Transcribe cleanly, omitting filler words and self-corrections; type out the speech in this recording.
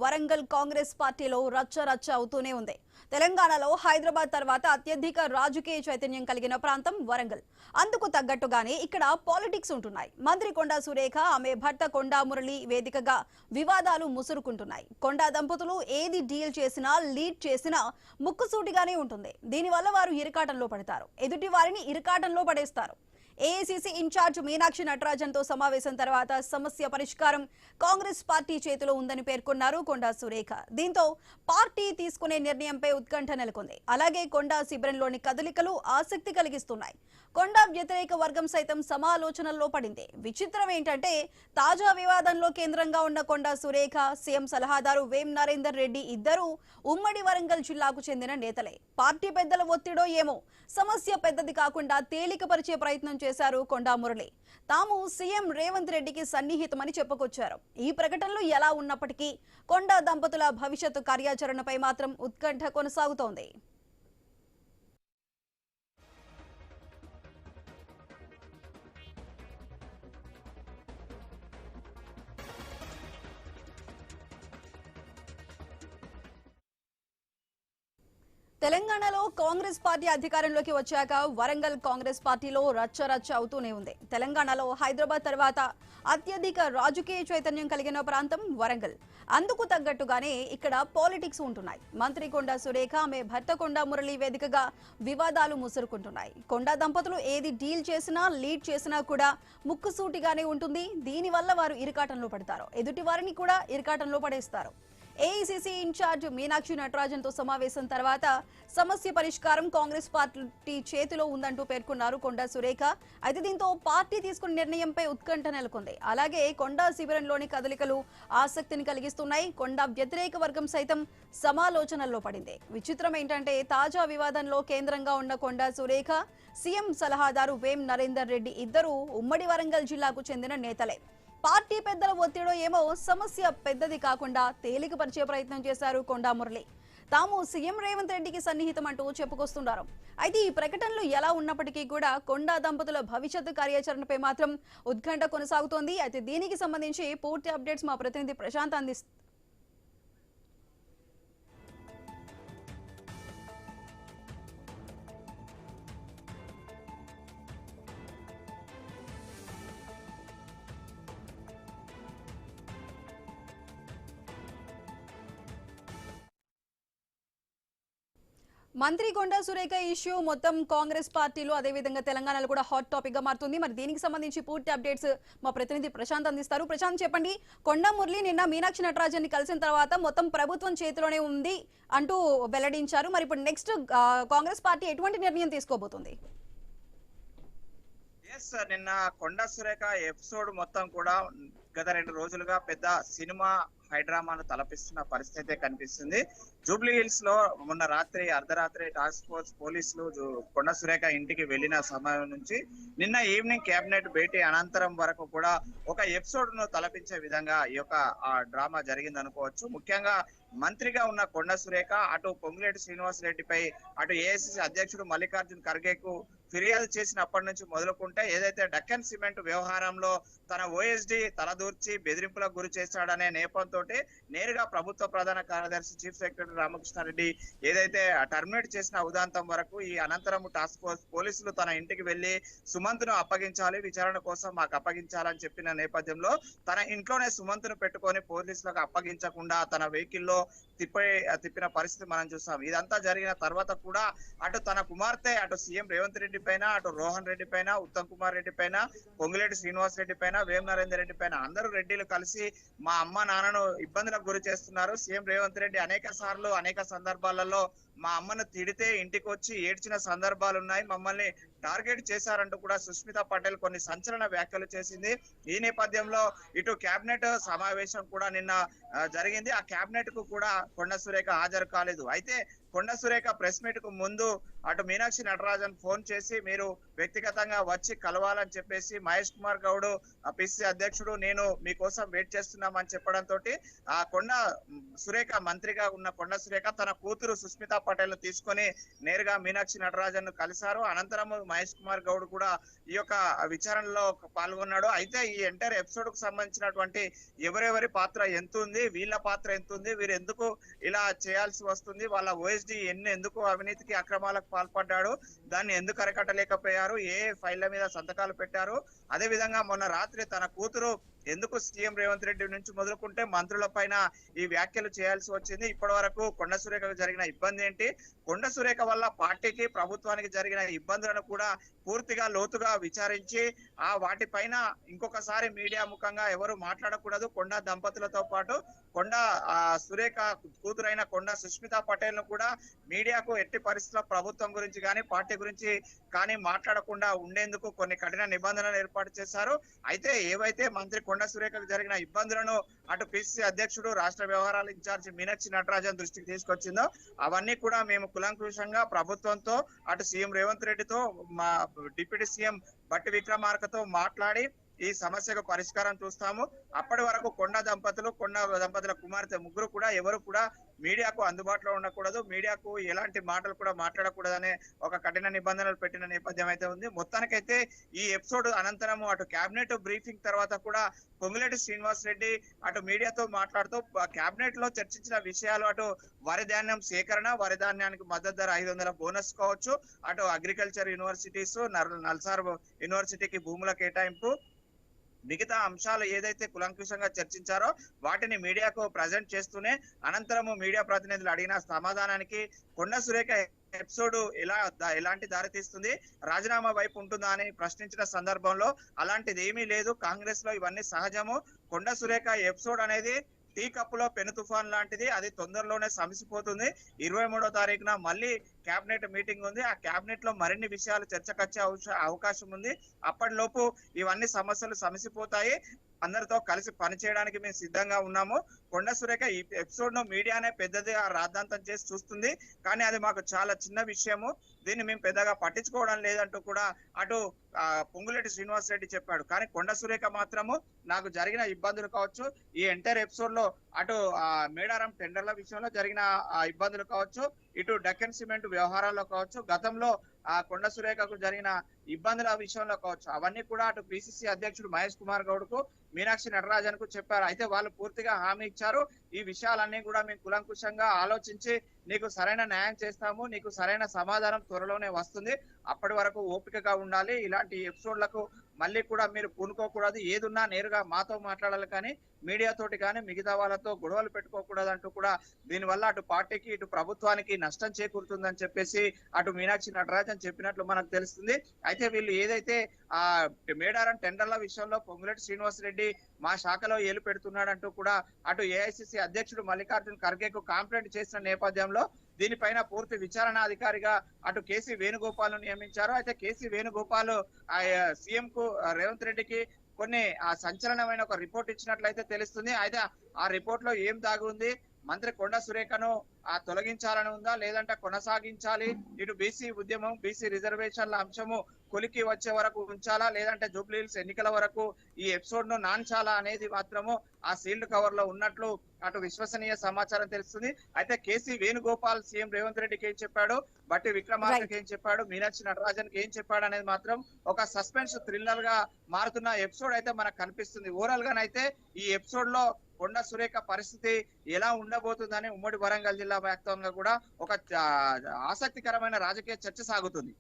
వరంగల్ కాంగ్రెస్ పార్టీలో రచ్చ అవుతూనే ఉంది. తెలంగాణలో హైదరాబాద్ తర్వాత అత్యధిక రాజకీయ చైతన్యం కలిగిన ప్రాంతం వరంగల్. అందుకు తగ్గట్టుగానే ఇక్కడ పాలిటిక్స్ ఉంటున్నాయి. మంత్రి కొండా సురేఖ, ఆమె భర్త కొండా మురళి వేదికగా వివాదాలు ముసురుకుంటున్నాయి. కొండా దంపతులు ఏది డీల్ చేసినా, లీడ్ చేసినా ముక్కుసూటిగానే ఉంటుంది. దీనివల్ల వారు ఇరకాటంలో పడతారు, ఎదుటి వారిని ఇరకాటంలో పడేస్తారు. ఏఐసీసీ ఇన్ఛార్జ్ మీనాక్షి నటరాజన్తో సమావేశం తర్వాత సమస్య పరిష్కారం కాంగ్రెస్ పార్టీ చేతిలో ఉందని పేర్కొన్నారు కొండా సురేఖ. దీంతో పార్టీ తీసుకునే నిర్ణయంపై ఉత్కంఠ నెలకొంది. అలాగే కొండా శిబిరంలోని కదలికలు ఆసక్తి కలిగిస్తున్నాయి. కొండా వ్యతిరేక వర్గం సైతం సమాలోచనల్లో పడింది. విచిత్రం ఏంటంటే తాజా వివాదంలో కేంద్రంగా ఉన్న కొండా సురేఖ, సీఎం సలహాదారు వేం నరేందర్ రెడ్డి ఇద్దరూ ఉమ్మడి వరంగల్ జిల్లాకు చెందిన నేతలే. పార్టీ పెద్దల ఒత్తిడో ఏమో సమస్య పెద్దది కాకుండా తేలికపరిచే ప్రయత్నం చేశారు కొండా మురళి. తాము సీఎం రేవంత్ రెడ్డికి సన్నిహితమని చెప్పుకొచ్చారు. ఈ ప్రకటనలు ఎలా ఉన్నప్పటికీ కొండా దంపతుల భవిష్యత్తు కార్యాచరణపై మాత్రం ఉత్కంఠ కొనసాగుతోంది. తెలంగాణలో కాంగ్రెస్ పార్టీ అధికారంలోకి వచ్చాక వరంగల్ కాంగ్రెస్ పార్టీలో రచ్చ అవుతూనే ఉంది. తెలంగాణలో హైదరాబాద్ తర్వాత అత్యధిక రాజకీయ చైతన్యం కలిగిన ప్రాంతం వరంగల్. అందుకు తగ్గట్టుగానే ఇక్కడ పాలిటిక్స్ ఉంటున్నాయి. మంత్రి కొండా సురేఖ, ఆమె భర్త కొండా మురళి వేదికగా వివాదాలు ముసురుకుంటున్నాయి. కొండా దంపతులు ఏది డీల్ చేసినా, లీడ్ చేసినా కూడా ముక్కుసూటిగానే ఉంటుంది. దీనివల్ల వారు ఇరకాటంలో పడతారు, ఎదుటి వారిని కూడా ఇరకాటంలో పడేస్తారు. ఏఐసీసీ ఇన్ఛార్జ్ మీనాక్షి నటరాజన్తో సమావేశం తర్వాత సమస్య పరిష్కారం కాంగ్రెస్ పార్టీ చేతిలో ఉందంటూ పేర్కొన్నారు కొండా సురేఖ. అయితే దీంతో పార్టీ తీసుకున్న నిర్ణయంపై ఉత్కంఠ నెలకొంది. అలాగే కొండా శిబిరంలోని కదలికలు ఆసక్తిని కలిగిస్తున్నాయి. కొండా వ్యతిరేక వర్గం సైతం సమాలోచనల్లో పడింది. విచిత్రం ఏంటంటే తాజా వివాదంలో కేంద్రంగా ఉన్న కొండా సురేఖ, సీఎం సలహాదారు వేం నరేందర్ రెడ్డి ఇద్దరూ ఉమ్మడి వరంగల్ జిల్లాకు చెందిన నేతలే. పార్టీ పెద్దల ఒత్తిడో ఏమో సమస్య పెద్దది కాకుండా తేలికపరిచే ప్రయత్నం చేశారు కొండా మురళి. తాము సీఎం రేవంత్ రెడ్డికి సన్నిహితం అంటూ చెప్పుకొస్తున్నారు. అయితే ఈ ప్రకటనలు ఎలా ఉన్నప్పటికీ కూడా కొండా దంపతుల భవిష్యత్తు కార్యాచరణపై మాత్రం ఉత్కంఠ కొనసాగుతోంది. అయితే దీనికి సంబంధించి పూర్తి అప్డేట్స్ మా ప్రతినిధి ప్రశాంత్ అందిస్తారు. మంత్రి కొండా సురేఖ ఇష్యూ మొత్తం కాంగ్రెస్ పార్టీలో అదేవిధంగా తెలంగాణలో కూడా హాట్ టాపిక్ గా మారుతుంది. మరి దీనికి సంబంధించి పూర్తి అప్డేట్స్ మా ప్రతినిధి ప్రశాంత్ అందిస్తారు. ప్రశాంత్, చెప్పండి, కొండా మురళి నిన్న మీనాక్షి నటరాజన్ ని కలిసిన తర్వాత మొత్తం ప్రభుత్వం చేతిలోనే ఉంది అంటూ వెల్లడించారు. మరి ఇప్పుడు నెక్స్ట్ కాంగ్రెస్ పార్టీ ఎటువంటి నిర్ణయం తీసుకోబోతుంది? నిన్న కొండా సురేఖ ఎపిసోడ్ మొత్తం కూడా గత 2 రోజులుగా పెద్ద సినిమా హైడ్రామాను తలపిస్తున్న పరిస్థితి కనిపిస్తుంది. జూబ్లీ హిల్స్ లో మొన్న రాత్రి అర్ధరాత్రి టాస్క్ ఫోర్స్ పోలీసులు కొండా సురేఖ ఇంటికి వెళ్లిన సమయం నుంచి నిన్న ఈవినింగ్ కేబినెట్ భేటీ అనంతరం వరకు కూడా ఒక ఎపిసోడ్ ను తలపించే విధంగా ఈ యొక్క డ్రామా జరిగింది అనుకోవచ్చు. ముఖ్యంగా మంత్రిగా ఉన్న కొండా సురేఖ అటు పొంగులేటి శ్రీనివాస్ రెడ్డిపై, అటు ఏఐసీసీ అధ్యక్షుడు మల్లికార్జున్ ఖర్గేకు ఫిర్యాదు చేసినప్పటి నుంచి మొదలుకుంటే ఏదైతే డక్కన్ సిమెంట్ వ్యవహారంలో తన ఓఎస్డీ తలదూర్చి బెదిరింపులకు గురి చేశాడనే నేపంతో నేరుగా ప్రభుత్వ ప్రధాన కార్యదర్శి చీఫ్ సెక్రటరీ రామకృష్ణారెడ్డి ఏదైతే టర్మినేట్ చేసిన ఉదాంతం వరకు ఈ అనంతరం టాస్క్ ఫోర్స్ పోలీసులు తన ఇంటికి వెళ్లి సుమంత్ ను అప్పగించాలి, విచారణ కోసం మాకు అప్పగించాలని చెప్పిన నేపథ్యంలో తన ఇంట్లోనే సుమంత్ ను పెట్టుకొని పోలీసులకు అప్పగించకుండా తన వెహికల్ లో తిప్పిన పరిస్థితి మనం చూస్తాం. ఇదంతా జరిగిన తర్వాత కూడా అటు తన కుమార్తె అటు సీఎం రేవంత్ రెడ్డి పైన, అటు రోహన్ రెడ్డి పైన, ఉత్తమ్ కుమార్ రెడ్డి పైన, పొంగులేటి శ్రీనివాస్ రెడ్డి పైన, వేం నరేందర్ రెడ్డి పైన అందరూ రెడ్డిలు కలిసి మా అమ్మ నాన్నను ఇబ్బందులకు గురి చేస్తున్నారు. సీఎం రేవంత్ రెడ్డి అనేక సార్లు అనేక సందర్భాలలో మా అమ్మను తిడితే ఇంటికి వచ్చి ఏడ్చిన సందర్భాలు ఉన్నాయి, మమ్మల్ని టార్గెట్ చేశారంటూ కూడా సుష్మితా పటేల్ కొన్ని సంచలన వ్యాఖ్యలు చేసింది. ఈ నేపథ్యంలో ఇటు కేబినెట్ సమావేశం కూడా నిన్న జరిగింది. ఆ కేబినెట్ కు కూడా కొండా సురేఖ హాజరు కాలేదు. అయితే కొండా సురేఖ ప్రెస్ మీట్ కు ముందు అటు మీనాక్షి నటరాజన్ ఫోన్ చేసి మీరు వ్యక్తిగతంగా వచ్చి కలవాలని చెప్పేసి మహేష్ కుమార్ గౌడ్ పిసిసి అధ్యక్షుడు నేను మీకోసం వెయిట్ చేస్తున్నామని చెప్పడంతో ఆ సురేఖ మంత్రిగా ఉన్న కొండ సురేఖ తన కూతురు సుస్మితా పటేల్ తీసుకొని నేరుగా మీనాక్షి నటరాజన్ కలిశారు. అనంతరం మహేష్ కుమార్ గౌడ్ కూడా ఈ యొక్క విచారణలో పాల్గొన్నాడు. అయితే ఈ ఎంటైర్ ఎపిసోడ్ కు సంబంధించినటువంటి ఎవరెవరి పాత్ర ఎంత ఉంది, వీళ్ళ పాత్ర ఎంత ఉంది, వీరు ఎందుకు ఇలా చేయాల్సి వస్తుంది, వాళ్ళ ఓఎస్డి ఎందుకు అవినీతికి అక్రమాలకు పాల్పడ్డాడు, దాన్ని ఎందుకు అరికట్టలేకపోయారు, ఏ ఫైళ్ల మీద సంతకాలు పెట్టారు, అదే విధంగా మొన్న రాత్రి తన కూతురు ఎందుకు సీఎం రేవంత్ రెడ్డి నుంచి మొదలుకుంటే మంత్రుల పైన ఈ వ్యాఖ్యలు చేయాల్సి వచ్చింది, ఇప్పటి వరకు కొండ సురేఖకు జరిగిన ఇబ్బంది ఏంటి, కొండ సురేఖ వల్ల పార్టీకి ప్రభుత్వానికి జరిగిన ఇబ్బందులను కూడా పూర్తిగా లోతుగా విచారించి ఆ వాటిపైన ఇంకొకసారి మీడియా ముఖంగా ఎవరు మాట్లాడకూడదు, కొండ దంపతులతో పాటు కొండ సురేఖ కూతురైన కొండ సుస్మితా పటేల్ ను కూడా మీడియాకు ఎట్టి పరిస్థితుల్లో ప్రభుత్వం గురించి కానీ పార్టీ గురించి కానీ మాట్లాడకుండా ఉండేందుకు కొన్ని కఠిన నిబంధనలు ఏర్పాటు చేశారు. అయితే ఏవైతే మంత్రి కొండ సురేఖకు జరిగిన ఇబ్బందులను అటు పిసిసి అధ్యక్షుడు రాష్ట్ర వ్యవహారాల ఇన్ఛార్జి మీనాక్షి నటరాజన్ దృష్టికి తీసుకొచ్చిందో అవన్నీ కూడా మేము కులంకుశంగా ప్రభుత్వంతో అటు సీఎం రేవంత్ రెడ్డితో మా డిప్యూటీ సీఎం బట్టి విక్రమార్కతో మాట్లాడి ఈ సమస్యకు పరిష్కారం చూస్తాము. అప్పటి వరకు కొండ దంపతుల కుమార్తె ముగ్గురు కూడా ఎవరు కూడా మీడియాకు అందుబాటులో ఉండకూడదు, మీడియాకు ఎలాంటి మాటలు కూడా మాట్లాడకూడదనే ఒక కఠిన నిబంధనలు పెట్టిన నేపథ్యం అయితే ఉంది. మొత్తానికైతే ఈ ఎపిసోడ్ అనంతరం అటు కేబినెట్ బ్రీఫింగ్ తర్వాత కూడా పొంగులేటి శ్రీనివాస్ రెడ్డి అటు మీడియాతో మాట్లాడుతూ కేబినెట్ లో చర్చించిన విషయాలు అటు వరి ధాన్యం సేకరణ, వరి ధాన్యానికి మద్దతు ధర 500 బోనస్ కావచ్చు, అటు అగ్రికల్చర్ యూనివర్సిటీస్ నల్సార్ యూనివర్సిటీకి భూముల కేటాయింపు, మిగతా అంశాలు ఏదైతే కులంకుశంగా చర్చించారో వాటిని మీడియాకు ప్రజెంట్ చేస్తూనే అనంతరము మీడియా ప్రతినిధులు అడిగిన సమాధానానికి కొండ సురేఖ ఎపిసోడ్ ఎలాంటి దారి తీస్తుంది, రాజీనామా వైపు ఉంటుందా అని ప్రశ్నించిన సందర్భంలో అలాంటిది ఏమీ లేదు, కాంగ్రెస్ లో ఇవన్నీ సహజము, కొండ సురేఖ ఎపిసోడ్ అనేది టీ కప్పులో పెను తుఫాన్ లాంటిది, అది తొందరలోనే సమసిపోతుంది. 23వ తారీఖున మళ్ళీ కేబినెట్ మీటింగ్ ఉంది, ఆ కేబినెట్ లో మరిన్ని విషయాలు చర్చకొచ్చే అవకాశం ఉంది. అప్పటిలోపు ఇవన్నీ సమస్యలు సమసిపోతాయి, అందరితో కలిసి పనిచేయడానికి మేము సిద్ధంగా ఉన్నాము. కొండ సురేఖ ఈ ఎపిసోడ్ ను మీడియానే పెద్దదిగా రాద్ధాంతం చేసి చూస్తుంది, కానీ అది మాకు చాలా చిన్న విషయము, దీన్ని మేము పెద్దగా పట్టించుకోవడం లేదంటూ కూడా అటు పొంగులేటి శ్రీనివాస్ రెడ్డి చెప్పాడు. కానీ కొండ సురేఖ మాత్రము నాకు జరిగిన ఇబ్బందులు కావచ్చు, ఈ ఎంటైర్ ఎపిసోడ్ లో అటు మేడారం టెండర్ల విషయంలో జరిగిన ఇబ్బందులు కావచ్చు, ఇటు డెక్కన్ సిమెంట్ వ్యవహారాల్లో కావచ్చు, గతంలో కొండ సురేఖకు జరిగిన ఇబ్బందుల విషయంలో కావచ్చు, అవన్నీ కూడా అటు పిసిసి అధ్యక్షుడు మహేష్ కుమార్ గౌడ్ కు మీనాక్షి నటరాజన్ కు చెప్పారు. అయితే వాళ్ళు పూర్తిగా హామీ ఇచ్చారు, ఈ విషయాలన్నీ కూడా మేము కులంకుశంగా ఆలోచించి నీకు సరైన న్యాయం చేస్తాము, నీకు సరైన సమాధానం త్వరలోనే వస్తుంది, అప్పటి వరకు ఓపికగా ఉండాలి, ఇలాంటి ఎపిసోడ్లకు మళ్ళీ కూడా మీరు పూనుకోకూడదు, ఏదున్నా నేరుగా మాతో మాట్లాడాలి కానీ మీడియా తోటి కానీ మిగతా వాళ్ళతో గొడవలు పెట్టుకోకూడదు అంటూ కూడా దీనివల్ల అటు పార్టీకి ఇటు ప్రభుత్వానికి నష్టం చేకూరుతుందని చెప్పేసి అటు మీనాక్షి నటరాజన్ చెప్పినట్లు మనకు తెలుస్తుంది. అయితే వీళ్ళు ఏదైతే మేడారం టెండర్ల విషయంలో పొంగులేటి శ్రీనివాస్ రెడ్డి మా శాఖలో ఏలు పెడుతున్నాడంటూ కూడా అటు ఏఐసిసి అధ్యక్షుడు మల్లికార్జున్ ఖర్గేకు కంప్లైంట్ చేసిన నేపథ్యంలో దీనిపైన పూర్తి విచారణ అధికారిగా అటు కేసీ వేణుగోపాల్ ను నియమించారు. అయితే కేసీ వేణుగోపాల్ సీఎం కు రేవంత్ రెడ్డికి కొన్ని సంచలనమైన ఒక రిపోర్ట్ ఇచ్చినట్లయితే తెలుస్తుంది. అయితే ఆ రిపోర్ట్ లో ఏం దాగి ఉంది, మంత్రి కొండ సురేఖను తొలగించాలని ఉందా, లేదంటే కొనసాగించాలి, ఇటు బీసీ ఉద్యమం బీసీ రిజర్వేషన్ల అంశము కొలికి వచ్చే వరకు ఉంచాలా, లేదంటే జూబ్లీ హిల్స్ ఎన్నికల వరకు ఈ ఎపిసోడ్ ను నాన్చాలా అనేది మాత్రము ఆ సీల్డ్ కవర్ లో ఉన్నట్లు అటు విశ్వసనీయ సమాచారం తెలుస్తుంది. అయితే కేసీ వేణుగోపాల్ సీఎం రేవంత్ రెడ్డికి ఏం చెప్పాడు, బట్టి విక్రమార్కకి ఏం చెప్పాడు, మీనాక్షి నటరాజన్ కి ఏం చెప్పాడు అనేది మాత్రం ఒక సస్పెన్స్ థ్రిల్లర్ గా మారుతున్న ఎపిసోడ్ అయితే మనకు కనిపిస్తుంది. ఓవరాల్ గానైతే ఈ ఎపిసోడ్ లో కొండ సురేఖ పరిస్థితి ఎలా ఉండబోతుందని ఉమ్మడి వరంగల్ జిల్లా వ్యాప్తంగా కూడా ఒక ఆసక్తికరమైన రాజకీయ చర్చ సాగుతుంది.